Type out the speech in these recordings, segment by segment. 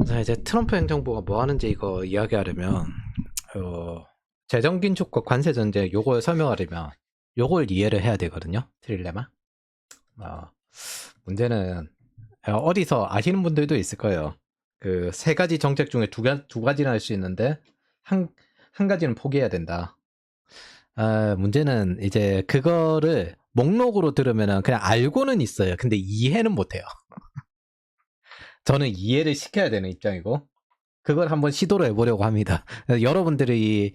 자, 이제 트럼프 행정부가 뭐 하는지 이거 이야기하려면, 재정 긴축과 관세 전제 요걸 설명하려면 요걸 이해를 해야 되거든요. 트릴레마. 어, 문제는 어디서 아시는 분들도 있을 거예요. 그 세 가지 정책 중에 두 가지는 할 수 있는데 한 가지는 포기해야 된다. 문제는 이제 그거를 목록으로 들으면은 그냥 알고는 있어요. 근데 이해는 못해요. 저는 이해를 시켜야 되는 입장이고 그걸 한번 시도를 해보려고 합니다. 여러분들이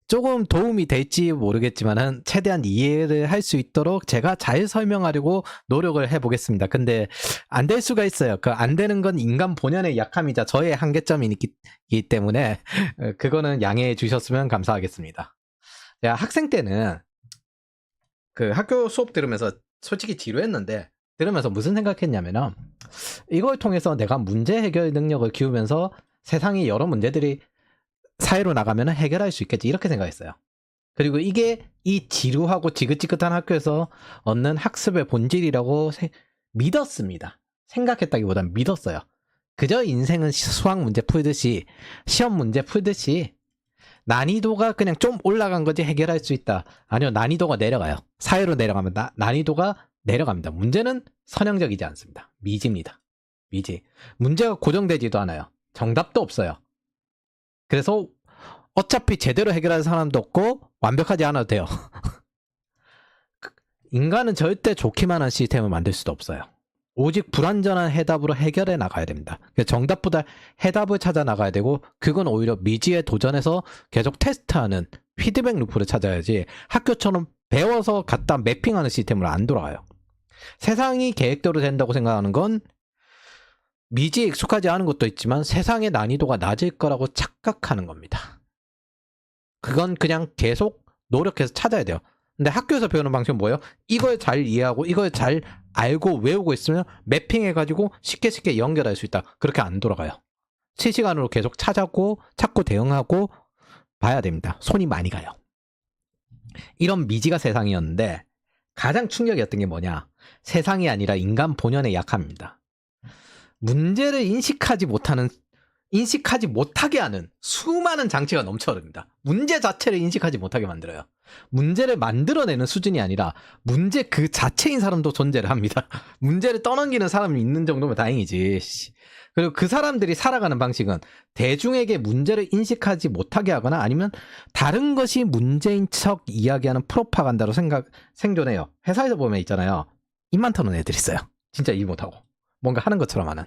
조금 도움이 될지 모르겠지만은 최대한 이해를 할 수 있도록 제가 잘 설명하려고 노력을 해보겠습니다. 근데 안 될 수가 있어요. 그 안 되는 건 인간 본연의 약함이자 저의 한계점이기 때문에 그거는 양해해 주셨으면 감사하겠습니다. 제가 학생 때는 그 학교 수업 들으면서 솔직히 지루했는데 들으면서 무슨 생각했냐면은 이걸 통해서 내가 문제 해결 능력을 키우면서 세상의 여러 문제들이 사회로 나가면 해결할 수 있겠지 이렇게 생각했어요. 그리고 이게 이 지루하고 지긋지긋한 학교에서 얻는 학습의 본질이라고 믿었습니다. 생각했다기보단 믿었어요. 그저 인생은 수학 문제 풀듯이 시험 문제 풀듯이 난이도가 그냥 좀 올라간 거지 해결할 수 있다. 아니요, 난이도가 내려가요. 사회로 내려가면 난이도가 내려갑니다. 문제는 선형적이지 않습니다. 미지입니다. 미지. 문제가 고정되지도 않아요. 정답도 없어요. 그래서 어차피 제대로 해결할 사람도 없고 완벽하지 않아도 돼요. 인간은 절대 좋기만 한 시스템을 만들 수도 없어요. 오직 불완전한 해답으로 해결해 나가야 됩니다. 정답보다 해답을 찾아 나가야 되고 그건 오히려 미지에 도전해서 계속 테스트하는 피드백 루프를 찾아야지 학교처럼 배워서 갖다 매핑하는 시스템으로 안 돌아가요. 세상이 계획대로 된다고 생각하는 건 미지에 익숙하지 않은 것도 있지만 세상의 난이도가 낮을 거라고 착각하는 겁니다. 그건 그냥 계속 노력해서 찾아야 돼요. 근데 학교에서 배우는 방식은 뭐예요? 이걸 잘 이해하고 이걸 잘 알고 외우고 있으면 매핑해가지고 쉽게 연결할 수 있다. 그렇게 안 돌아가요. 실시간으로 계속 찾고 대응하고 봐야 됩니다. 손이 많이 가요. 이런 미지가 세상이었는데 가장 충격이었던 게 뭐냐? 세상이 아니라 인간 본연의 약함입니다. 문제를 인식하지 못하게 하는 수많은 장치가 넘쳐 흐릅니다. 문제 자체를 인식하지 못하게 만들어요. 문제를 만들어내는 수준이 아니라 문제 그 자체인 사람도 존재를 합니다. 문제를 떠넘기는 사람이 있는 정도면 다행이지. 그리고 그 사람들이 살아가는 방식은 대중에게 문제를 인식하지 못하게 하거나 아니면 다른 것이 문제인 척 이야기하는 프로파간다로 생존해요. 회사에서 보면 있잖아요. 입만 터는 애들 있어요. 진짜 일 못하고 뭔가 하는 것처럼 하는.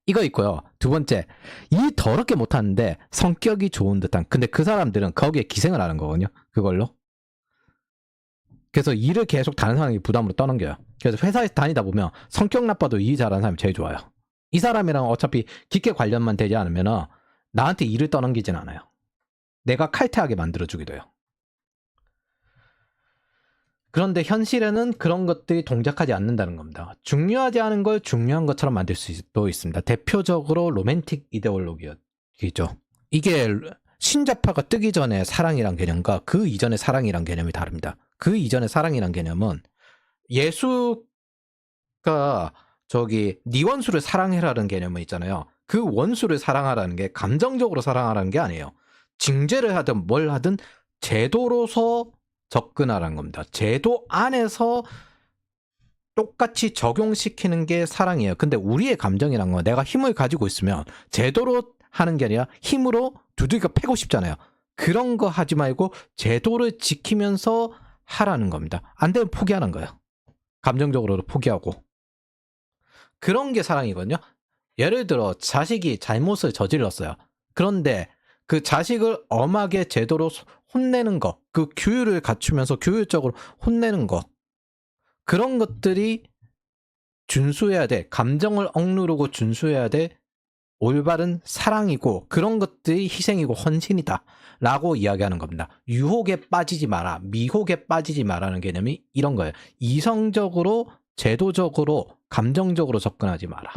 이거 있고요. 두 번째, 일 더럽게 못하는데 성격이 좋은 듯한. 근데 그 사람들은 거기에 기생을 하는 거거든요. 그걸로. 그래서 일을 계속 다른 사람이 부담으로 떠넘겨요. 그래서 회사에서 다니다 보면 성격 나빠도 일 잘하는 사람이 제일 좋아요. 이 사람이랑 어차피 깊게 관련만 되지 않으면 나한테 일을 떠넘기진 않아요. 내가 칼퇴하게 만들어주기도 해요. 그런데 현실에는 그런 것들이 동작하지 않는다는 겁니다. 중요하지 않은 걸 중요한 것처럼 만들 수도 있습니다. 대표적으로 로맨틱 이데올로기죠. 이게 신자파가 뜨기 전에 사랑이란 개념과 그 이전의 사랑이란 개념이 다릅니다. 그 이전의 사랑이란 개념은 예수가 네 원수를 사랑해라는 개념은 있잖아요. 그 원수를 사랑하라는 게 감정적으로 사랑하라는 게 아니에요. 징계를 하든 뭘 하든 제도로서 접근하라는 겁니다. 제도 안에서 똑같이 적용시키는 게 사랑이에요. 근데 우리의 감정이란 건 내가 힘을 가지고 있으면 제도로 하는 게 아니라 힘으로 두들겨 패고 싶잖아요. 그런 거 하지 말고 제도를 지키면서 하라는 겁니다. 안 되면 포기하는 거예요. 감정적으로도 포기하고. 그런 게 사랑이거든요. 예를 들어 자식이 잘못을 저질렀어요. 그런데 그 자식을 엄하게 제대로 혼내는 거, 그 규율을 갖추면서 규율적으로 혼내는 거, 그런 것들이 준수해야 돼. 감정을 억누르고 준수해야 돼. 올바른 사랑이고 그런 것들이 희생이고 헌신이다 라고 이야기하는 겁니다. 유혹에 빠지지 마라, 미혹에 빠지지 마라는 개념이 이런 거예요. 이성적으로, 제도적으로, 감정적으로 접근하지 마라.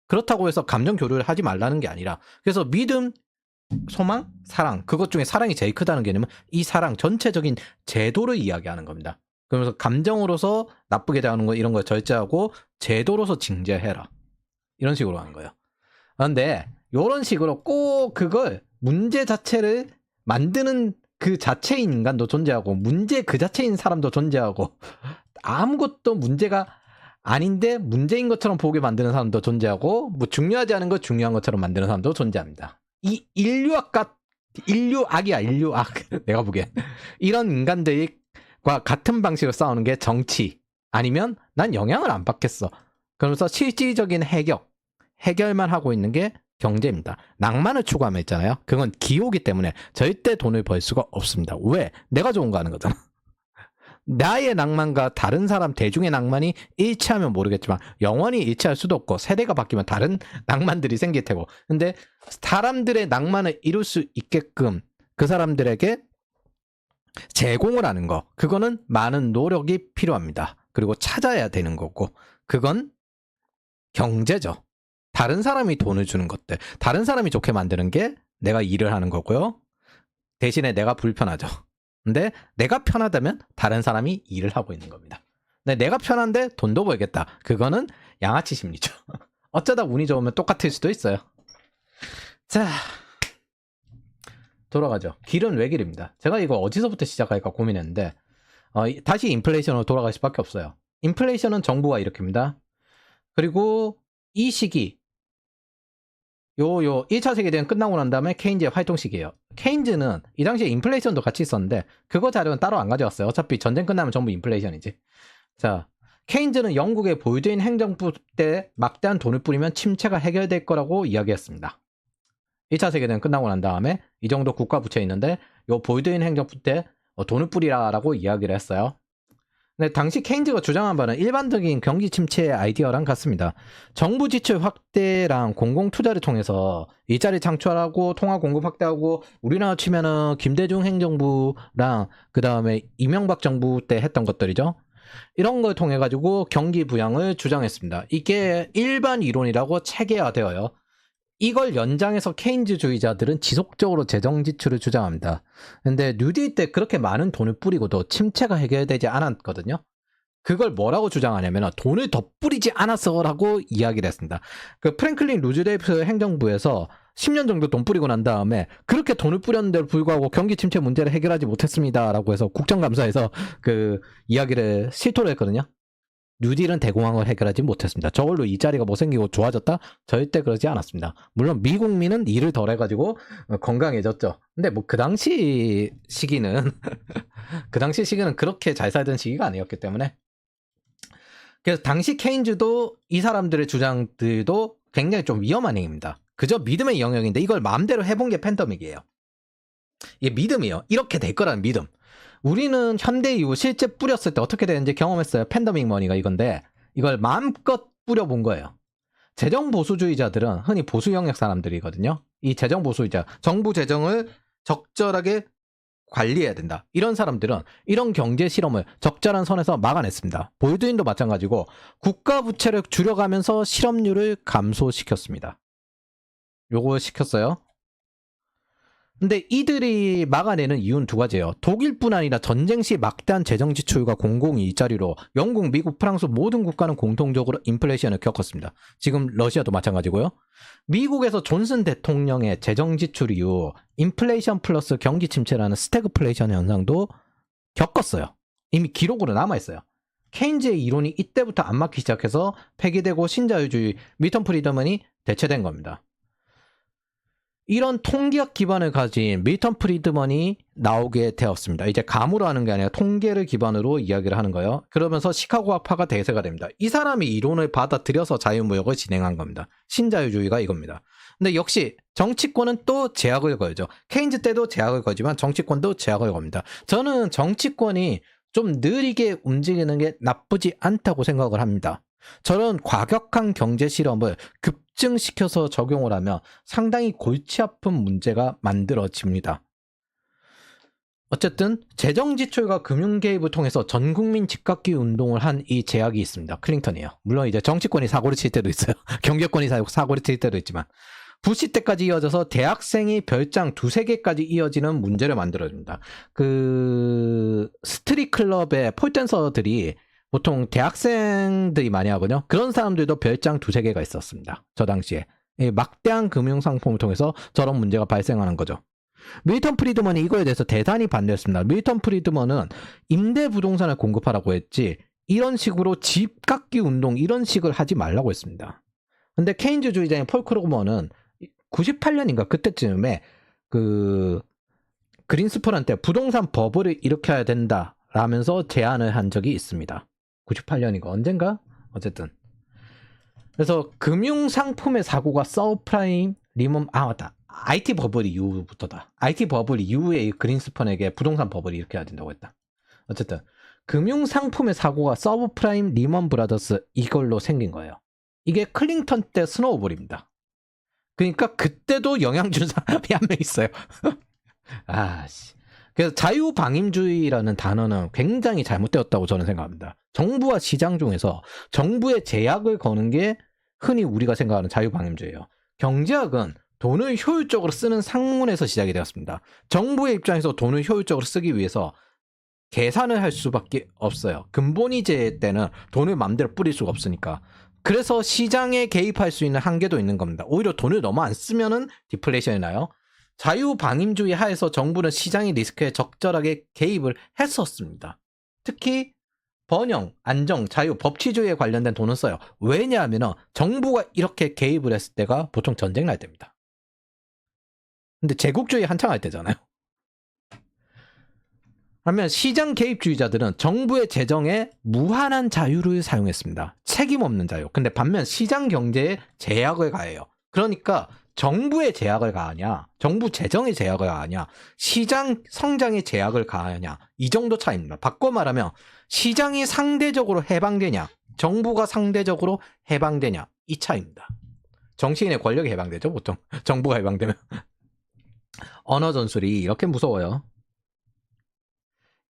그렇다고 해서 감정 교류를 하지 말라는 게 아니라, 그래서 믿음, 소망, 사랑, 그것 중에 사랑이 제일 크다는 개념은 이 사랑 전체적인 제도를 이야기하는 겁니다. 그러면서 감정으로서 나쁘게 대하는 거 이런 거 절제하고 제도로서 징계해라, 이런 식으로 하는 거예요. 그런데 요런 식으로 꼭 그걸 문제 자체를 만드는 그 자체인 인간도 존재하고 문제 그 자체인 사람도 존재하고 아무것도 문제가 아닌데 문제인 것처럼 보게 만드는 사람도 존재하고 뭐 중요하지 않은 걸 중요한 것처럼 만드는 사람도 존재합니다. 이 인류악이야 인류악. 내가 보기엔 이런 인간들과 같은 방식으로 싸우는 게 정치 아니면 난 영향을 안 받겠어. 그러면서 실질적인 해결만 하고 있는 게 경제입니다. 낭만을 추구하면 있잖아요. 그건 기호기 때문에 절대 돈을 벌 수가 없습니다. 왜? 내가 좋은 거 하는 거잖아. 나의 낭만과 다른 사람 대중의 낭만이 일치하면 모르겠지만 영원히 일치할 수도 없고 세대가 바뀌면 다른 낭만들이 생길 테고 근데 사람들의 낭만을 이룰 수 있게끔 그 사람들에게 제공을 하는 거 그거는 많은 노력이 필요합니다. 그리고 찾아야 되는 거고 그건 경제죠. 다른 사람이 돈을 주는 것들 다른 사람이 좋게 만드는 게 내가 일을 하는 거고요. 대신에 내가 불편하죠. 근데 내가 편하다면 다른 사람이 일을 하고 있는 겁니다. 근데 내가 편한데 돈도 벌겠다. 그거는 양아치 심리죠. 어쩌다 운이 좋으면 똑같을 수도 있어요. 자, 돌아가죠. 길은 왜 길입니다. 제가 이거 어디서부터 시작할까 고민했는데 다시 인플레이션으로 돌아갈 수밖에 없어요. 인플레이션은 정부가 일으킵니다. 그리고 이 시기 요 1차 세계대전 끝나고 난 다음에 케인즈의 활동 시기예요. 케인즈는 이 당시에 인플레이션도 같이 있었는데 그거 자료는 따로 안 가져왔어요. 어차피 전쟁 끝나면 전부 인플레이션이지. 자, 케인즈는 영국의 보유드인 행정부 때 막대한 돈을 뿌리면 침체가 해결될 거라고 이야기했습니다. 1차 세계대전 끝나고 난 다음에 이 정도 국가 부채 있는데 요 보유드인 행정부 때 돈을 뿌리라라고 이야기를 했어요. 근데 당시 케인즈가 주장한 바는 일반적인 경기 침체의 아이디어랑 같습니다. 정부 지출 확대랑 공공 투자를 통해서 일자리 창출하고 통화 공급 확대하고 우리나라 치면은 김대중 행정부랑 그 다음에 이명박 정부 때 했던 것들이죠. 이런 걸 통해 가지고 경기 부양을 주장했습니다. 이게 일반 이론이라고 체계화되어요. 이걸 연장해서 케인즈주의자들은 지속적으로 재정 지출을 주장합니다. 근데 뉴딜 때 그렇게 많은 돈을 뿌리고도 침체가 해결되지 않았거든요. 그걸 뭐라고 주장하냐면 돈을 더 뿌리지 않았어라고 이야기를 했습니다. 그 프랭클린 루즈벨트 행정부에서 10년 정도 돈 뿌리고 난 다음에 그렇게 돈을 뿌렸는데도 불구하고 경기 침체 문제를 해결하지 못했습니다라고 해서 국정감사에서 그 이야기를 실토를 했거든요. 뉴딜은 대공황을 해결하지 못했습니다. 저걸로 일자리가 뭐 생기고 좋아졌다? 절대 그러지 않았습니다. 물론 미국민은 일을 덜 해가지고 건강해졌죠. 근데 뭐 그 당시 시기는 그 당시 시기는 그렇게 잘 살던 시기가 아니었기 때문에 그래서 당시 케인즈도 이 사람들의 주장들도 굉장히 좀 위험한 행위입니다. 그저 믿음의 영역인데 이걸 마음대로 해본 게 팬데믹이에요. 이게 믿음이에요. 이렇게 될 거라는 믿음. 우리는 현대 이후 실제 뿌렸을 때 어떻게 되는지 경험했어요. 팬데믹 머니가 이건데 이걸 마음껏 뿌려본 거예요. 재정 보수주의자들은 흔히 보수 영역 사람들이거든요. 이 재정 보수주의자, 정부 재정을 적절하게 관리해야 된다. 이런 사람들은 이런 경제 실험을 적절한 선에서 막아냈습니다. 보유드인도 마찬가지고 국가 부채를 줄여가면서 실업률을 감소시켰습니다. 요걸 시켰어요. 근데 이들이 막아내는 이유는 두 가지예요. 독일뿐 아니라 전쟁 시 막대한 재정 지출과 공공 일자리로 영국, 미국, 프랑스 모든 국가는 공통적으로 인플레이션을 겪었습니다. 지금 러시아도 마찬가지고요. 미국에서 존슨 대통령의 재정 지출 이후 인플레이션 플러스 경기 침체라는 스태그플레이션 현상도 겪었어요. 이미 기록으로 남아있어요. 케인즈의 이론이 이때부터 안 맞기 시작해서 폐기되고 신자유주의 밀턴 프리드먼이 대체된 겁니다. 이런 통계학 기반을 가진 밀턴 프리드먼이 나오게 되었습니다. 이제 감으로 하는 게 아니라 통계를 기반으로 이야기를 하는 거예요. 그러면서 시카고 학파가 대세가 됩니다. 이 사람이 이론을 받아들여서 자유무역을 진행한 겁니다. 신자유주의가 이겁니다. 근데 역시 정치권은 또 제약을 걸죠. 케인즈 때도 제약을 걸지만 정치권도 제약을 겁니다. 저는 정치권이 좀 느리게 움직이는 게 나쁘지 않다고 생각을 합니다. 저런 과격한 경제 실험을 급증시켜서 적용을 하면 상당히 골치 아픈 문제가 만들어집니다. 어쨌든 재정 지출과 금융 개입을 통해서 전 국민 집값기 운동을 한 이 제약이 있습니다. 클린턴이에요. 물론 이제 정치권이 사고를 칠 때도 있어요. 경제권이 사고를 칠 때도 있지만 부시 때까지 이어져서 대학생이 별장 2-3개까지 이어지는 문제를 만들어줍니다. 그 스트릿 클럽의 폴댄서들이 보통 대학생들이 많이 하거든요. 그런 사람들도 별장 2-3개가 있었습니다. 저 당시에. 이 막대한 금융 상품을 통해서 저런 문제가 발생하는 거죠. 밀턴 프리드먼이 이거에 대해서 대단히 반대했습니다. 밀턴 프리드먼은 임대 부동산을 공급하라고 했지 이런 식으로 집 깎기 운동 이런 식을 하지 말라고 했습니다. 근데 케인즈주의자인 폴 크루그먼은 98년인가 그때쯤에 그 그린스펀한테 부동산 버블을 일으켜야 된다라면서 제안을 한 적이 있습니다. 98년인가 언젠가? 어쨌든 그래서 금융 상품의 사고가 서브프라임, 리먼 맞다. IT 버블 이후부터다. IT 버블 이후에 그린스펀에게 부동산 버블이 일으켜야 된다고 했다. 어쨌든 금융 상품의 사고가 서브프라임, 리먼 브라더스 이걸로 생긴 거예요. 이게 클링턴 때 스노우볼입니다. 그러니까 그때도 영향 준 사람이 한 명 있어요. 아씨. 그래서 자유방임주의라는 단어는 굉장히 잘못되었다고 저는 생각합니다. 정부와 시장 중에서 정부의 제약을 거는 게 흔히 우리가 생각하는 자유방임주의예요. 경제학은 돈을 효율적으로 쓰는 학문에서 시작이 되었습니다. 정부의 입장에서 돈을 효율적으로 쓰기 위해서 계산을 할 수밖에 없어요. 근본이제 때는 돈을 마음대로 뿌릴 수가 없으니까. 그래서 시장에 개입할 수 있는 한계도 있는 겁니다. 오히려 돈을 너무 안 쓰면은 디플레이션이 나요. 자유방임주의 하에서 정부는 시장의 리스크에 적절하게 개입을 했었습니다. 특히 번영, 안정, 자유, 법치주의에 관련된 돈을 써요. 왜냐하면 정부가 이렇게 개입을 했을 때가 보통 전쟁 날 때입니다. 근데 제국주의 한창 할 때잖아요. 그러면 시장 개입주의자들은 정부의 재정에 무한한 자유를 사용했습니다. 책임 없는 자유. 근데 반면 시장 경제에 제약을 가해요. 그러니까 정부의 제약을 가하냐, 정부 재정의 제약을 가하냐, 시장 성장의 제약을 가하냐, 이 정도 차이입니다. 바꿔 말하면 시장이 상대적으로 해방되냐, 정부가 상대적으로 해방되냐, 이 차이입니다. 정치인의 권력이 해방되죠, 보통. 정부가 해방되면. 언어 전술이 이렇게 무서워요.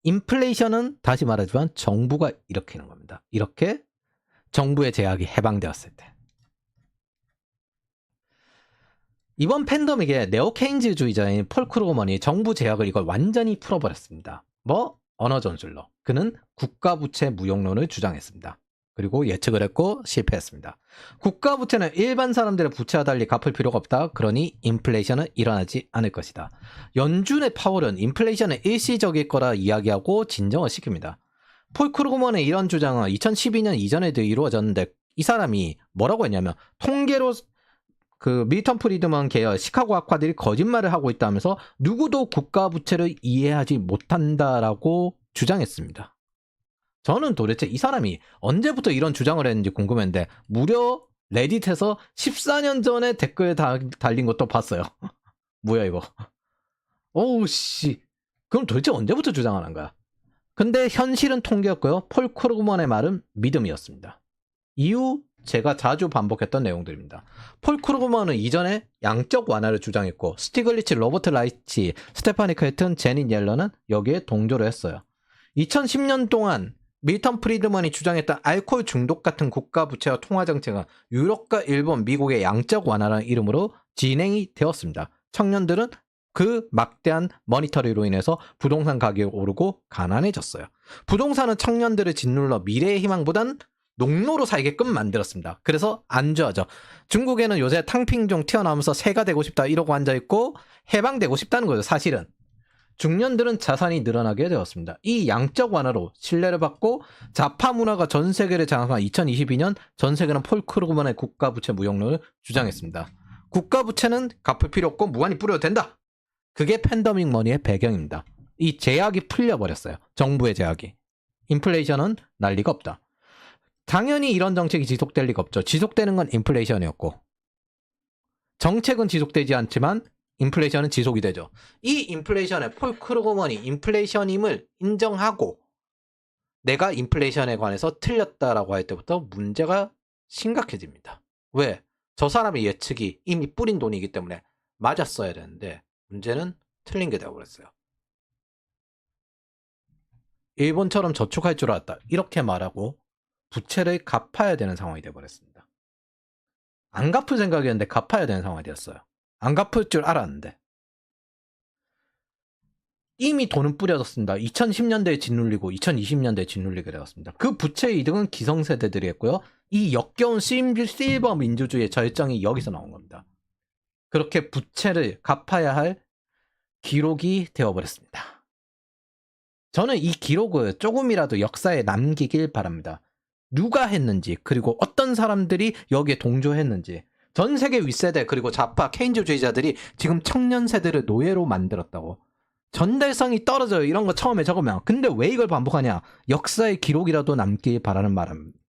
인플레이션은 다시 말하지만 정부가 일으키는 겁니다. 이렇게 정부의 제약이 해방되었을 때. 이번 팬데믹에 네오 케인즈주의자인 폴 크루그먼이 정부 제약을 이걸 완전히 풀어버렸습니다. 언어 전술로. 그는 국가부채 무용론을 주장했습니다. 그리고 예측을 했고 실패했습니다. 국가부채는 일반 사람들의 부채와 달리 갚을 필요가 없다. 그러니 인플레이션은 일어나지 않을 것이다. 연준의 파월은 인플레이션은 일시적일 거라 이야기하고 진정을 시킵니다. 폴 크루그먼의 이런 주장은 2012년 이전에도 이루어졌는데 이 사람이 뭐라고 했냐면 통계로 밀턴 프리드먼 계열 시카고 학파들이 거짓말을 하고 있다면서 누구도 국가 부채를 이해하지 못한다라고 주장했습니다. 저는 도대체 이 사람이 언제부터 이런 주장을 했는지 궁금했는데 무려 레딧에서 14년 전에 댓글 달린 것도 봤어요. 뭐야 이거. 오우 씨. 그럼 도대체 언제부터 주장하는 거야? 근데 현실은 통계였고요. 폴 크루그먼의 말은 믿음이었습니다. 이후 제가 자주 반복했던 내용들입니다. 폴 크루그먼은 이전에 양적 완화를 주장했고 스티글리츠, 로버트 라이치, 스테파니 켈튼, 제닛 옐런은 여기에 동조를 했어요. 2010년 동안 밀턴 프리드먼이 주장했던 알코올 중독 같은 국가 부채와 통화 정책은 유럽과 일본, 미국의 양적 완화라는 이름으로 진행이 되었습니다. 청년들은 그 막대한 머니터리로 인해서 부동산 가격이 오르고 가난해졌어요. 부동산은 청년들을 짓눌러 미래의 희망보단 농로로 살게끔 만들었습니다. 그래서 안주하죠. 중국에는 요새 탕핑종 튀어나오면서 새가 되고 싶다 이러고 앉아있고 해방되고 싶다는 거죠. 사실은. 중년들은 자산이 늘어나게 되었습니다. 이 양적 완화로 신뢰를 받고 자파 문화가 전 세계를 장악한 2022년 전 세계는 폴 크루그먼의 국가부채 무용론을 주장했습니다. 국가부채는 갚을 필요 없고 무한히 뿌려도 된다. 그게 팬데믹 머니의 배경입니다. 이 제약이 풀려버렸어요. 정부의 제약이. 인플레이션은 난리가 없다. 당연히 이런 정책이 지속될 리가 없죠. 지속되는 건 인플레이션이었고 정책은 지속되지 않지만 인플레이션은 지속이 되죠. 이 인플레이션에 폴 크루그먼이 인플레이션임을 인정하고 내가 인플레이션에 관해서 틀렸다라고 할 때부터 문제가 심각해집니다. 왜? 저 사람의 예측이 이미 뿌린 돈이기 때문에 맞았어야 되는데 문제는 틀린 게 되어버렸어요. 일본처럼 저축할 줄 알았다. 이렇게 말하고 부채를 갚아야 되는 상황이 되어버렸습니다. 안 갚을 생각이었는데 갚아야 되는 상황이 되었어요. 안 갚을 줄 알았는데. 이미 돈은 뿌려졌습니다. 2010년대에 짓눌리고 2020년대에 짓눌리게 되었습니다. 그 부채의 이득은 기성세대들이 했고요. 이 역겨운 실버 민주주의의 절정이 여기서 나온 겁니다. 그렇게 부채를 갚아야 할 기록이 되어버렸습니다. 저는 이 기록을 조금이라도 역사에 남기길 바랍니다. 누가 했는지, 그리고 어떤 사람들이 여기에 동조했는지. 전 세계 윗세대 그리고 좌파 케인즈주의자들이 지금 청년 세대를 노예로 만들었다고. 전달성이 떨어져요. 이런 거 처음에 적으면. 근데 왜 이걸 반복하냐? 역사의 기록이라도 남길 바라는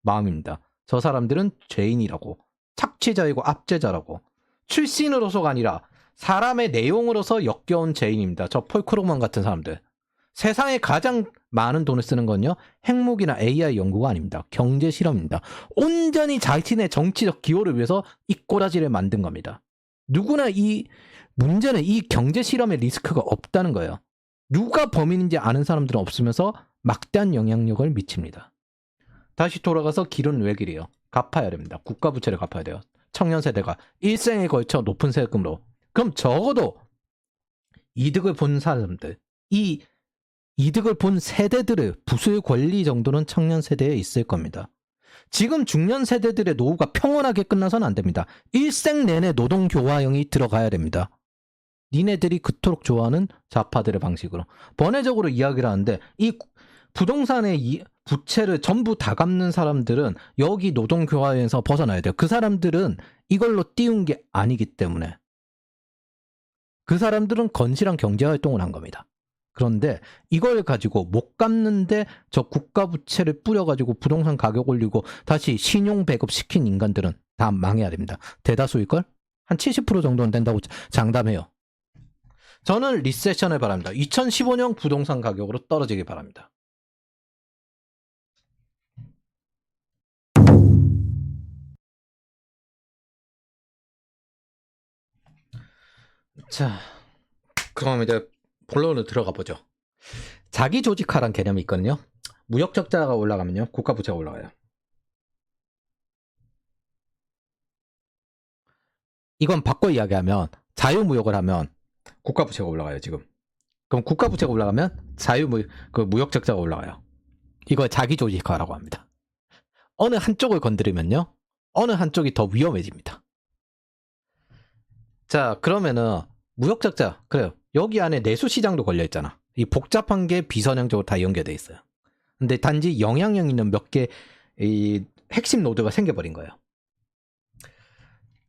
마음입니다. 저 사람들은 죄인이라고, 착취자이고 압제자라고, 출신으로서가 아니라 사람의 내용으로서 역겨운 죄인입니다. 저 폴 크루먼 같은 사람들. 세상에 가장 많은 돈을 쓰는 건요, 핵무기나 AI 연구가 아닙니다. 경제 실험입니다. 온전히 자신의 정치적 기호를 위해서 이 꼬라지를 만든 겁니다. 누구나 문제는 이 경제 실험의 리스크가 없다는 거예요. 누가 범인인지 아는 사람들은 없으면서 막대한 영향력을 미칩니다. 다시 돌아가서 길은 왜 길이에요? 갚아야 됩니다. 국가 부채를 갚아야 돼요. 청년 세대가 일생에 걸쳐 높은 세금으로. 그럼 적어도 이득을 본 사람들, 이 이득을 본 세대들의 부수의 권리 정도는 청년 세대에 있을 겁니다. 지금 중년 세대들의 노후가 평온하게 끝나서는 안 됩니다. 일생 내내 노동교화형이 들어가야 됩니다. 니네들이 그토록 좋아하는 좌파들의 방식으로. 번외적으로 이야기를 하는데, 이 부동산의 부채를 전부 다 갚는 사람들은 여기 노동교화형에서 벗어나야 돼요. 그 사람들은 이걸로 띄운 게 아니기 때문에. 그 사람들은 건실한 경제활동을 한 겁니다. 그런데 이걸 가지고 못 갚는데 저 국가 부채를 뿌려가지고 부동산 가격 올리고 다시 신용 배급시킨 인간들은 다 망해야 됩니다. 대다수일걸? 한 70% 정도는 된다고 장담해요. 저는 리세션을 바랍니다. 2015년 부동산 가격으로 떨어지길 바랍니다. 자, 그럼 이제 본론으로 들어가 보죠. 자기 조직화란 개념이 있거든요. 무역 적자가 올라가면요, 국가 부채가 올라가요. 이건 바꿔 이야기하면 자유무역을 하면 국가 부채가 올라가요, 지금. 그럼 국가 부채가 올라가면 무역 적자가 올라가요. 이걸 자기 조직화라고 합니다. 어느 한쪽을 건드리면요, 어느 한쪽이 더 위험해집니다. 자, 그러면은 무역 적자, 그래요. 여기 안에 내수 시장도 걸려 있잖아. 이 복잡한 게 비선형적으로 다 연결돼 있어요. 근데 단지 영향력 있는 몇 개 이 핵심 노드가 생겨버린 거예요.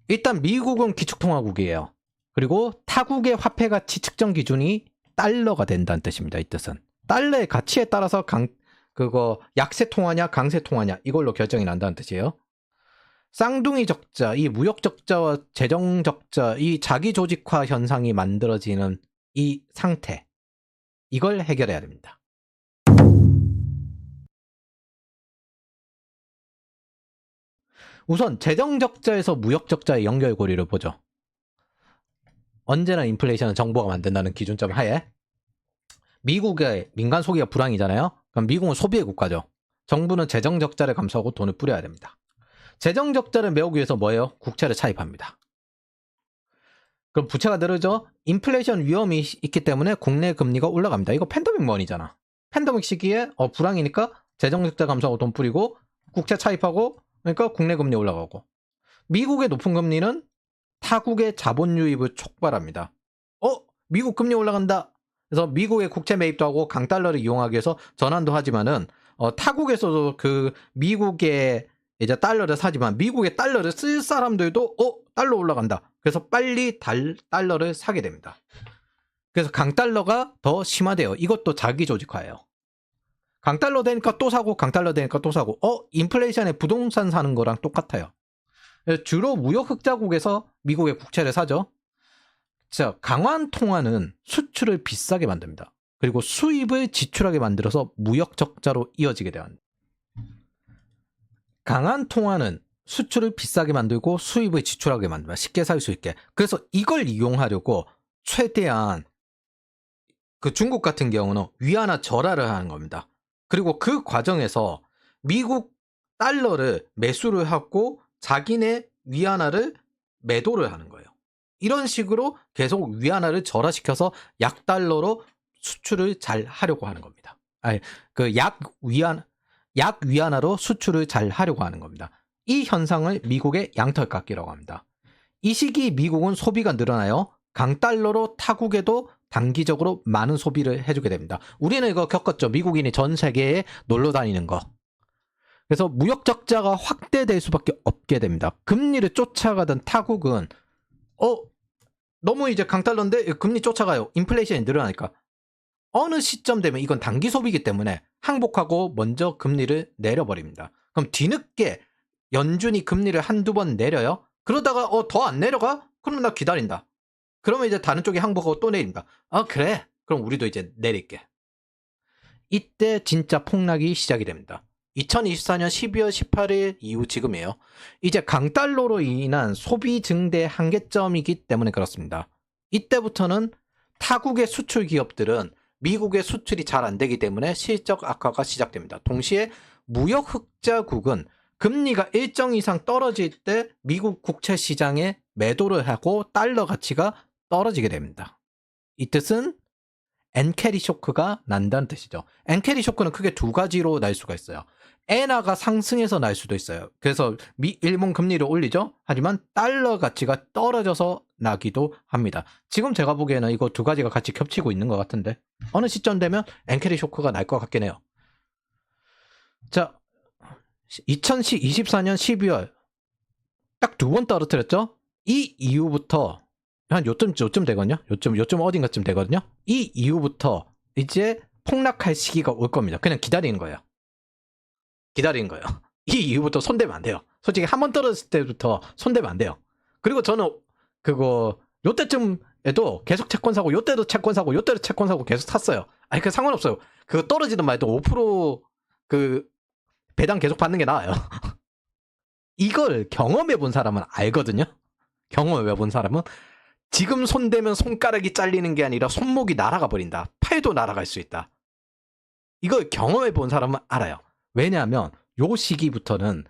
일단 미국은 기축통화국이에요. 그리고 타국의 화폐 가치 측정 기준이 달러가 된다는 뜻입니다. 이 뜻은 달러의 가치에 따라서 약세 통화냐 강세 통화냐 이걸로 결정이 난다는 뜻이에요. 쌍둥이 적자, 이 무역 적자와 재정 적자, 이 자기 조직화 현상이 만들어지는 이 상태, 이걸 해결해야 됩니다. 우선 재정 적자에서 무역 적자의 연결고리를 보죠. 언제나 인플레이션은 정부가 만든다는 기준점 하에 미국의 민간 소비가 불황이잖아요. 그럼 미국은 소비의 국가죠. 정부는 재정 적자를 감수하고 돈을 뿌려야 됩니다. 재정 적자를 메우기 위해서 뭐예요? 국채를 차입합니다. 그럼 부채가 늘어져 인플레이션 위험이 있기 때문에 국내 금리가 올라갑니다. 이거 팬데믹 money잖아. 팬데믹 시기에 불황이니까 재정 적자 감수하고 돈 뿌리고 국채 차입하고, 그러니까 국내 금리 올라가고. 미국의 높은 금리는 타국의 자본 유입을 촉발합니다. 미국 금리 올라간다. 그래서 미국의 국채 매입도 하고 강달러를 이용하기 위해서 전환도 하지만은 타국에서도 그 미국의 이제 달러를 사지만 미국의 달러를 쓸 사람들도 달러 올라간다. 그래서 빨리 달러를 사게 됩니다. 그래서 강달러가 더 심화돼요. 이것도 자기 조직화예요. 강달러 되니까 또 사고 강달러 되니까 또 사고. 인플레이션에 부동산 사는 거랑 똑같아요. 주로 무역 흑자국에서 미국의 국채를 사죠. 자, 강한 통화는 수출을 비싸게 만듭니다. 그리고 수입을 지출하게 만들어서 무역 적자로 이어지게 돼요. 강한 통화는 수출을 비싸게 만들고 수입을 지출하게 만듭니다. 쉽게 살 수 있게. 그래서 이걸 이용하려고 최대한 그 중국 같은 경우는 위안화 절하를 하는 겁니다. 그리고 그 과정에서 미국 달러를 매수를 하고 자기네 위안화를 매도를 하는 거예요. 이런 식으로 계속 위안화를 절하시켜서 약달러로 수출을 잘 하려고 하는 겁니다. 아니, 그 약 위안화로 수출을 잘 하려고 하는 겁니다. 이 현상을 미국의 양털깎기라고 합니다. 이 시기 미국은 소비가 늘어나요. 강달러로 타국에도 단기적으로 많은 소비를 해주게 됩니다. 우리는 이거 겪었죠. 미국인이 전 세계에 놀러 다니는 거. 그래서 무역 적자가 확대될 수밖에 없게 됩니다. 금리를 쫓아가던 타국은 너무 이제 강달러인데 금리 쫓아가요. 인플레이션이 늘어나니까. 어느 시점 되면 이건 단기 소비이기 때문에 항복하고 먼저 금리를 내려버립니다. 그럼 뒤늦게 연준이 금리를 한두 번 내려요. 그러다가 더 안 내려가? 그러면 나 기다린다. 그러면 이제 다른 쪽이 항복하고 또 내린다. 그래. 그럼 우리도 이제 내릴게. 이때 진짜 폭락이 시작이 됩니다. 2024년 12월 18일 이후 지금이에요. 이제 강달러로 인한 소비 증대 한계점이기 때문에 그렇습니다. 이때부터는 타국의 수출 기업들은 미국의 수출이 잘 안 되기 때문에 실적 악화가 시작됩니다. 동시에 무역 흑자국은 금리가 일정 이상 떨어질 때 미국 국채 시장에 매도를 하고 달러 가치가 떨어지게 됩니다. 이 뜻은 엔캐리 쇼크가 난다는 뜻이죠. 엔캐리 쇼크는 크게 두 가지로 날 수가 있어요. 엔화가 상승해서 날 수도 있어요. 그래서 일본 금리를 올리죠. 하지만 달러 가치가 떨어져서 나기도 합니다. 지금 제가 보기에는 이거 두 가지가 같이 겹치고 있는 것 같은데 어느 시점 되면 엔캐리 쇼크가 날 것 같긴 해요. 자, 2024년 12월 딱 두 번 떨어뜨렸죠. 이 이후부터 한 요쯤 되거든요. 요쯤 어딘가쯤 되거든요. 이 이후부터 이제 폭락할 시기가 올 겁니다. 그냥 기다리는 거예요. 이 이후부터 손대면 안 돼요. 솔직히 한 번 떨어졌을 때부터 손대면 안 돼요. 그리고 저는 요때쯤에도 계속 채권 사고, 요때도 채권 사고, 요때도 채권 사고 계속 샀어요. 아니, 그 상관없어요. 그거 떨어지든 말든 5% 배당 계속 받는 게 나아요. 이걸 경험해 본 사람은 알거든요. 경험해 본 사람은 지금 손대면 손가락이 잘리는 게 아니라 손목이 날아가 버린다. 팔도 날아갈 수 있다. 이걸 경험해 본 사람은 알아요. 왜냐하면 요 시기부터는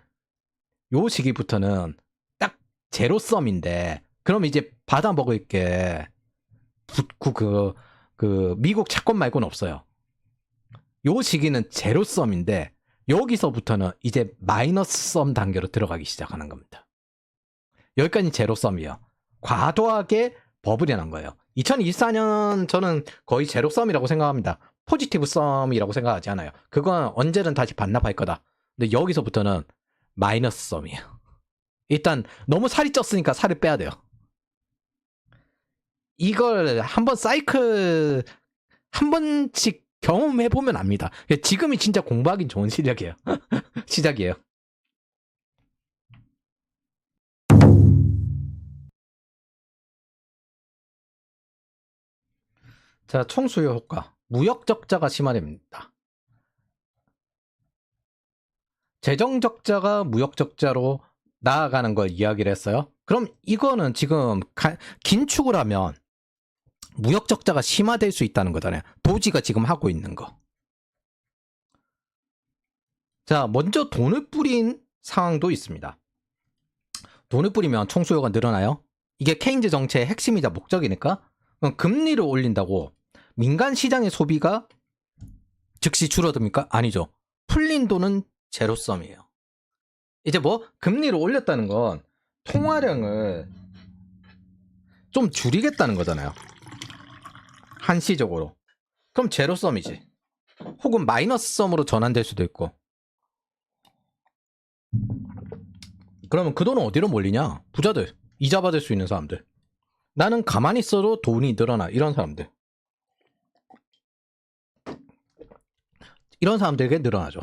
딱 제로섬인데 그럼 이제 받아 먹을 게 미국 채권 말고는 없어요. 요 시기는 제로섬인데 여기서부터는 이제 마이너스 썸 단계로 들어가기 시작하는 겁니다. 여기까지 제로섬이에요. 과도하게 버블이 난 거예요. 2024년 저는 거의 제로섬이라고 생각합니다. 포지티브 썸이라고 생각하지 않아요. 그건 언제든 다시 반납할 거다. 근데 여기서부터는 마이너스 썸이에요. 일단 너무 살이 쪘으니까 살을 빼야 돼요. 이걸 한번 사이클 한 번씩 경험해보면 압니다. 지금이 진짜 공부하기 좋은 시작이에요. 시작이에요. 자, 총수요 효과. 무역 적자가 심화됩니다. 재정 적자가 무역 적자로 나아가는 걸 이야기를 했어요. 그럼 이거는 지금 긴축을 하면 무역 적자가 심화될 수 있다는 거잖아요. 도지가 지금 하고 있는 거. 자, 먼저 돈을 뿌린 상황도 있습니다. 돈을 뿌리면 총수요가 늘어나요. 이게 케인즈 정책의 핵심이자 목적이니까 금리를 올린다고 민간 시장의 소비가 즉시 줄어듭니까? 아니죠. 풀린 돈은 제로섬이에요. 이제 금리를 올렸다는 건 통화량을 좀 줄이겠다는 거잖아요. 한시적으로. 그럼 제로섬이지. 혹은 마이너스 썸으로 전환될 수도 있고. 그러면 그 돈은 어디로 몰리냐? 부자들, 이자 받을 수 있는 사람들. 나는 가만히 있어도 돈이 늘어나. 이런 사람들. 이런 사람들에게 늘어나죠.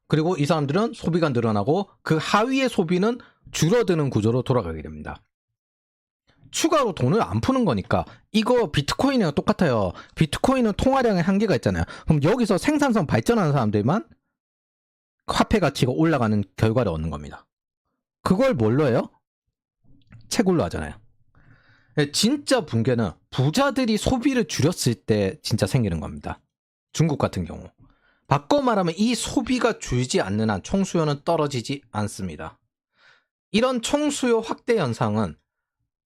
그리고 이 사람들은 소비가 늘어나고 그 하위의 소비는 줄어드는 구조로 돌아가게 됩니다. 추가로 돈을 안 푸는 거니까 이거 비트코인이랑 똑같아요. 비트코인은 통화량의 한계가 있잖아요. 그럼 여기서 생산성 발전하는 사람들만 화폐 가치가 올라가는 결과를 얻는 겁니다. 그걸 뭘로 해요? 채굴로 하잖아요. 진짜 붕괴는 부자들이 소비를 줄였을 때 진짜 생기는 겁니다. 중국 같은 경우. 바꿔 말하면 이 소비가 줄지 않는 한 총수요는 떨어지지 않습니다. 이런 총수요 확대 현상은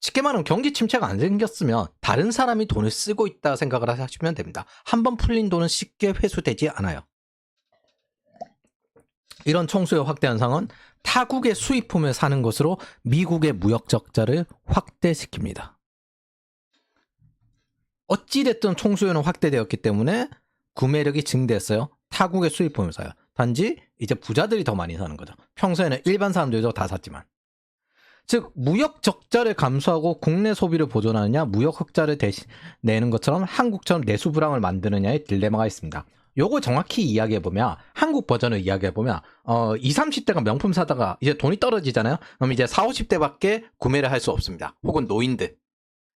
쉽게 말하면 경기 침체가 안 생겼으면 다른 사람이 돈을 쓰고 있다 생각을 하시면 됩니다. 한번 풀린 돈은 쉽게 회수되지 않아요. 이런 총수요 확대 현상은 타국의 수입품을 사는 것으로 미국의 무역 적자를 확대시킵니다. 어찌됐든 총수요는 확대되었기 때문에 구매력이 증대했어요. 타국의 수입품을 사요. 단지 이제 부자들이 더 많이 사는 거죠. 평소에는 일반 사람들도 다 샀지만. 즉 무역 적자를 감수하고 국내 소비를 보존하느냐, 무역 흑자를 대신 내는 것처럼 한국처럼 내수 불황을 만드느냐의 딜레마가 있습니다. 요거 정확히 이야기해보면, 한국 버전을 이야기해보면 20, 30대가 명품 사다가 이제 돈이 떨어지잖아요. 그럼 이제 40, 50대밖에 구매를 할 수 없습니다. 혹은 노인들.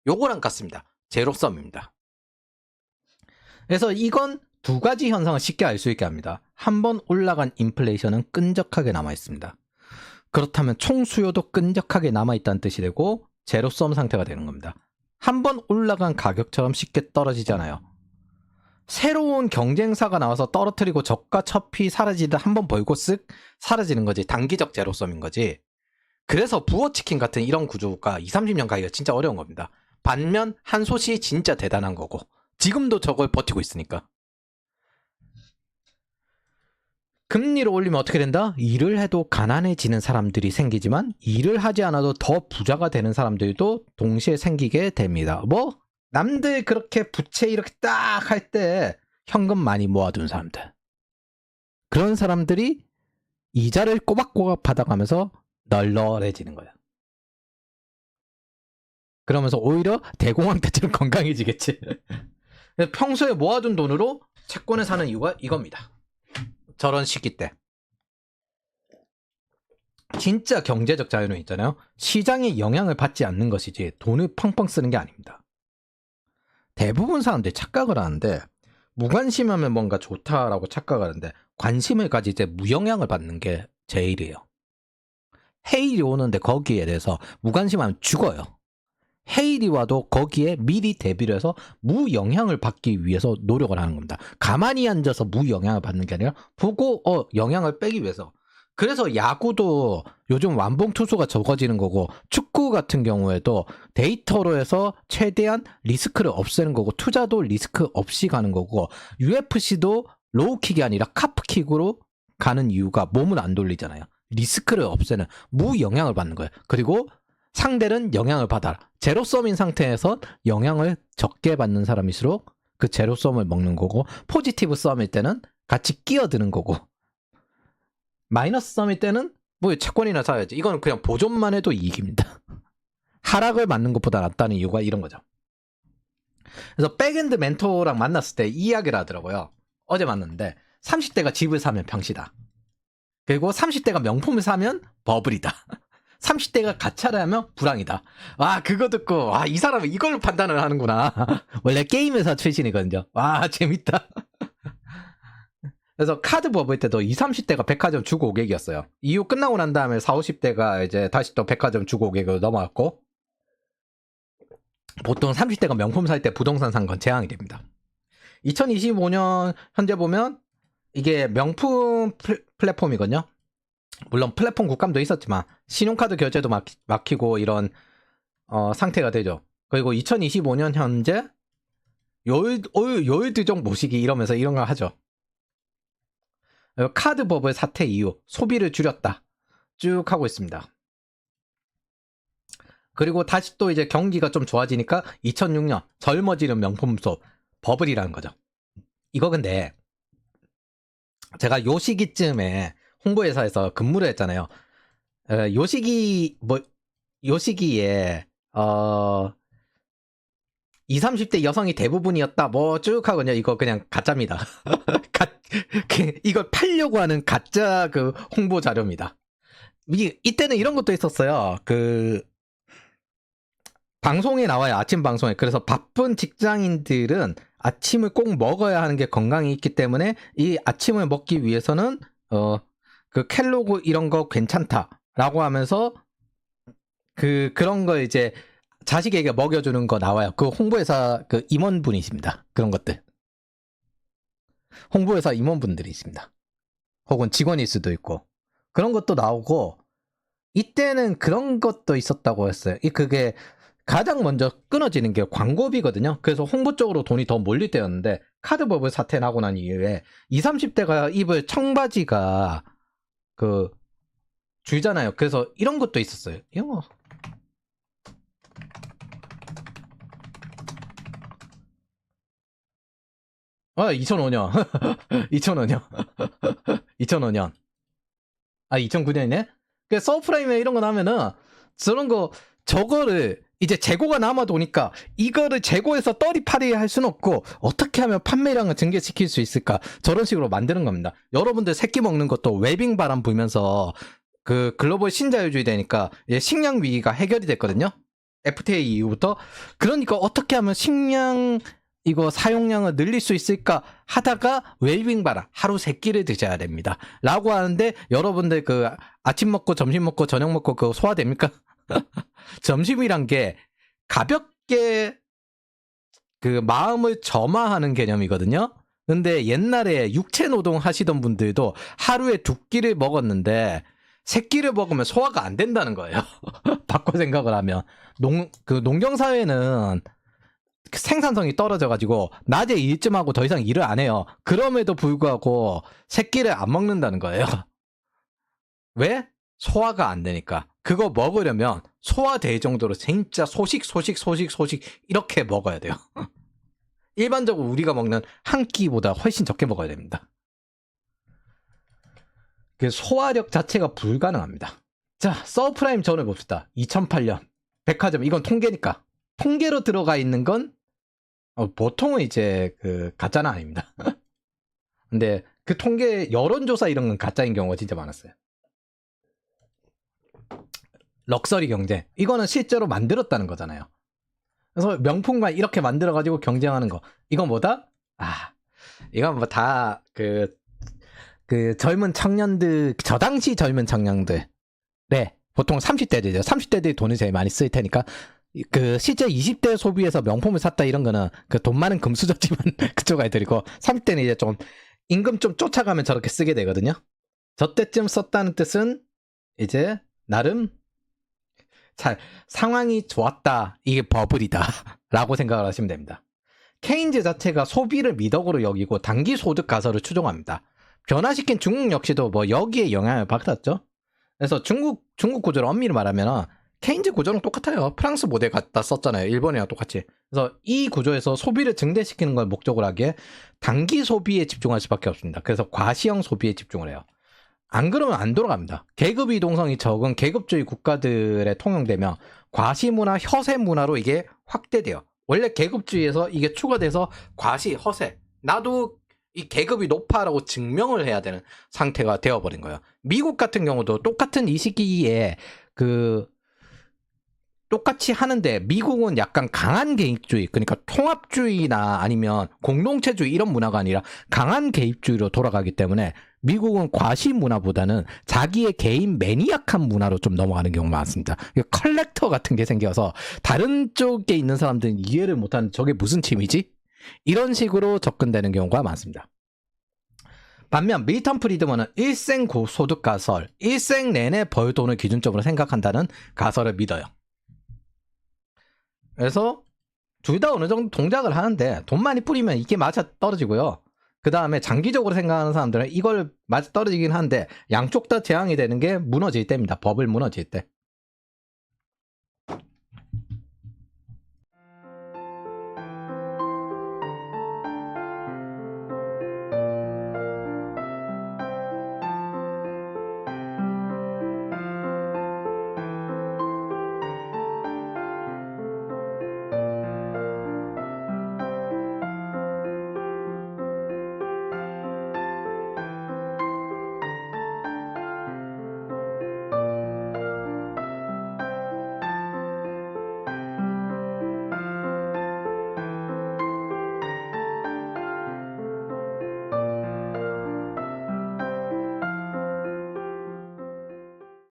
요거랑 같습니다. 제로섬입니다. 그래서 이건 두 가지 현상을 쉽게 알 수 있게 합니다. 한번 올라간 인플레이션은 끈적하게 남아있습니다. 그렇다면 총수요도 끈적하게 남아있다는 뜻이 되고 제로섬 상태가 되는 겁니다. 한번 올라간 가격처럼 쉽게 떨어지잖아요. 새로운 경쟁사가 나와서 떨어뜨리고 저가 첩이 사라지듯 한번 벌고 쓱 사라지는 거지. 단기적 제로섬인 거지. 그래서 부어치킨 같은 이런 구조가 20, 30년 가기가 진짜 어려운 겁니다. 반면 한솥이 진짜 대단한 거고 지금도 저걸 버티고 있으니까. 금리를 올리면 어떻게 된다? 일을 해도 가난해지는 사람들이 생기지만 일을 하지 않아도 더 부자가 되는 사람들도 동시에 생기게 됩니다. 뭐 남들 그렇게 부채 이렇게 딱 할 때 현금 많이 모아둔 사람들, 그런 사람들이 이자를 꼬박꼬박 받아가면서 널널해지는 거야. 그러면서 오히려 대공황 때처럼 건강해지겠지. 평소에 모아둔 돈으로 채권을 사는 이유가 이겁니다. 저런 시기 때. 진짜 경제적 자유는 있잖아요. 시장의 영향을 받지 않는 것이지 돈을 펑펑 쓰는 게 아닙니다. 대부분 사람들이 착각을 하는데 무관심하면 뭔가 좋다라고 착각하는데 관심을 가지지 무영향을 받는 게 제일이에요. 해일이 오는데 거기에 대해서 무관심하면 죽어요. 해일이 와도 거기에 미리 대비를 해서 무영향을 받기 위해서 노력을 하는 겁니다. 가만히 앉아서 무영향을 받는 게 아니라 보고 영향을 빼기 위해서. 그래서 야구도 요즘 완봉 투수가 적어지는 거고, 축구 같은 경우에도 데이터로 해서 최대한 리스크를 없애는 거고, 투자도 리스크 없이 가는 거고, UFC도 로우킥이 아니라 카프킥으로 가는 이유가 몸을 안 돌리잖아요. 리스크를 없애는, 무영향을 받는 거예요. 그리고 상대는 영향을 받아라. 제로섬인 상태에서 영향을 적게 받는 사람일수록 그 제로섬을 먹는 거고, 포지티브 썸일 때는 같이 끼어드는 거고, 마이너스 썸일 때는 뭐 채권이나 사야지. 이건 그냥 보존만 해도 이익입니다. 하락을 맞는 것보다 낫다는 이유가 이런 거죠. 그래서 백엔드 멘토랑 만났을 때 이 이야기를 하더라고요. 어제 만났는데 30대가 집을 사면 병시다. 그리고 30대가 명품을 사면 버블이다. 30대가 가차를 하면 불황이다. 와, 그거 듣고 와, 이 사람은 이걸로 판단을 하는구나. 원래 게임 회사 출신이거든요. 와, 재밌다. 그래서 카드 버블 때도 20, 30대가 백화점 주고 오객이었어요. 이후 끝나고 난 다음에 40, 50대가 이제 다시 또 백화점 주고 오객으로 넘어갔고, 보통 30대가 명품 살 때 부동산 산 건 재앙이 됩니다. 2025년 현재 보면 이게 명품 플랫폼이거든요. 물론 플랫폼 국감도 있었지만 신용카드 결제도 막히고 이런 상태가 되죠. 그리고 2025년 현재 요일드종 모시기 이러면서 이런 걸 하죠. 카드 버블 사태 이후 소비를 줄였다 쭉 하고 있습니다. 그리고 다시 또 이제 경기가 좀 좋아지니까 2006년 젊어지는 명품 수업 버블이라는 거죠. 이거 근데 제가 요 시기쯤에 홍보회사에서 근무를 했잖아요. 요 시기에 20, 30대 여성이 대부분이었다 뭐 쭉 하거든요. 이거 그냥 가짜입니다. 이걸 팔려고 하는 가짜 그 홍보 자료입니다. 이때는 이런 것도 있었어요. 그 방송에 나와요. 아침 방송에. 그래서 바쁜 직장인들은 아침을 꼭 먹어야 하는 게 건강이 있기 때문에 이 아침을 먹기 위해서는 그 켈로그 이런 거 괜찮다라고 하면서 그런 거 이제 자식에게 먹여주는 거 나와요. 그 홍보회사 그 임원분이십니다. 그런 것들. 홍보회사 임원분들이 있습니다. 혹은 직원일 수도 있고. 그런 것도 나오고, 이때는 그런 것도 있었다고 했어요. 그게 가장 먼저 끊어지는 게 광고비거든요. 그래서 홍보 쪽으로 돈이 더 몰릴 때였는데 카드버블 사태 나고 난 이후에 20, 30대가 입을 청바지가 그 줄잖아요. 그래서 이런 것도 있었어요. 이런 거. 아, 2005년. 2005년. 2005년. 아, 2009년이네? 그 서프라임에 이런 거 나면은 저런 거 저거를 이제 재고가 남아도니까 이거를 재고해서 떨이파리 할 수는 없고 어떻게 하면 판매량을 증가시킬 수 있을까 저런 식으로 만드는 겁니다. 여러분들 새끼 먹는 것도 웨빙 바람 불면서 그 글로벌 신자유주의 되니까 이제 식량 위기가 해결이 됐거든요. FTA 이후부터. 그러니까 어떻게 하면 식량 이거 사용량을 늘릴 수 있을까 하다가 웨이빙 바라 하루 3끼를 드셔야 됩니다 라고 하는데 여러분들 그 아침 먹고 점심 먹고 저녁 먹고 그거 소화됩니까? 점심이란 게 가볍게 그 마음을 점화하는 개념이거든요. 근데 옛날에 육체 노동 하시던 분들도 하루에 2끼를 먹었는데 3끼를 먹으면 소화가 안 된다는 거예요. 바꿔 생각을 하면 그 농경사회는 생산성이 떨어져가지고 낮에 일좀 하고 더 이상 일을 안 해요. 그럼에도 불구하고 새끼를 안 먹는다는 거예요. 왜? 소화가 안 되니까. 그거 먹으려면 소화될 정도로 진짜 소식 이렇게 먹어야 돼요. 일반적으로 우리가 먹는 한 끼보다 훨씬 적게 먹어야 됩니다. 그 소화력 자체가 불가능합니다. 자, 서프라임 전을 봅시다. 2008년 백화점, 이건 통계니까. 통계로 들어가 있는 건 보통은 이제 그 가짜는 아닙니다. 근데 그 통계 여론조사 이런 건 가짜인 경우가 진짜 많았어요. 럭셔리 경쟁, 이거는 실제로 만들었다는 거잖아요. 그래서 명품만 이렇게 만들어가지고 경쟁하는 거, 이건 뭐다? 이건 뭐 다 그 젊은 청년들, 저 당시 젊은 청년들, 네, 보통 30대들이죠. 30대들이 돈을 제일 많이 쓸 테니까. 그 실제 20대 소비에서 명품을 샀다 이런 거는 그 돈 많은 금수저지만 그쪽 애들이고 30대는 이제 좀 임금 좀 쫓아가면 저렇게 쓰게 되거든요. 저 때쯤 썼다는 뜻은 이제 나름 잘 상황이 좋았다, 이게 버블이다 라고 생각을 하시면 됩니다. 케인즈 자체가 소비를 미덕으로 여기고 단기 소득 가설을 추종합니다. 변화시킨 중국 역시도 뭐 여기에 영향을 받았죠. 그래서 중국 구조를 엄밀히 말하면 케인즈 구조랑 똑같아요. 프랑스 모델 갖다 썼잖아요. 일본이랑 똑같이. 그래서 이 구조에서 소비를 증대시키는 걸 목적으로 하기에 단기 소비에 집중할 수밖에 없습니다. 그래서 과시형 소비에 집중을 해요. 안 그러면 안 돌아갑니다. 계급 이동성이 적은 계급주의 국가들에 통용되면 과시 문화, 허세 문화로 이게 확대돼요. 원래 계급주의에서 이게 추가돼서 과시, 허세, 나도 이 계급이 높아라고 증명을 해야 되는 상태가 되어버린 거예요. 미국 같은 경우도 똑같은 이 시기에 똑같이 하는데 미국은 약간 강한 개입주의, 그러니까 통합주의나 아니면 공동체주의 이런 문화가 아니라 강한 개입주의로 돌아가기 때문에 미국은 과시 문화보다는 자기의 개인 매니악한 문화로 좀 넘어가는 경우가 많습니다. 컬렉터 같은 게 생겨서 다른 쪽에 있는 사람들은 이해를 못하는 저게 무슨 팀이지? 이런 식으로 접근되는 경우가 많습니다. 반면 밀턴 프리드먼은 일생 소득 가설, 일생 내내 벌 돈을 기준점으로 생각한다는 가설을 믿어요. 그래서 둘 다 어느 정도 동작을 하는데 돈 많이 뿌리면 이게 맞아 떨어지고요. 그 다음에 장기적으로 생각하는 사람들은 이걸 맞아 떨어지긴 하는데 양쪽 다 재앙이 되는 게 무너질 때입니다. 버블 무너질 때.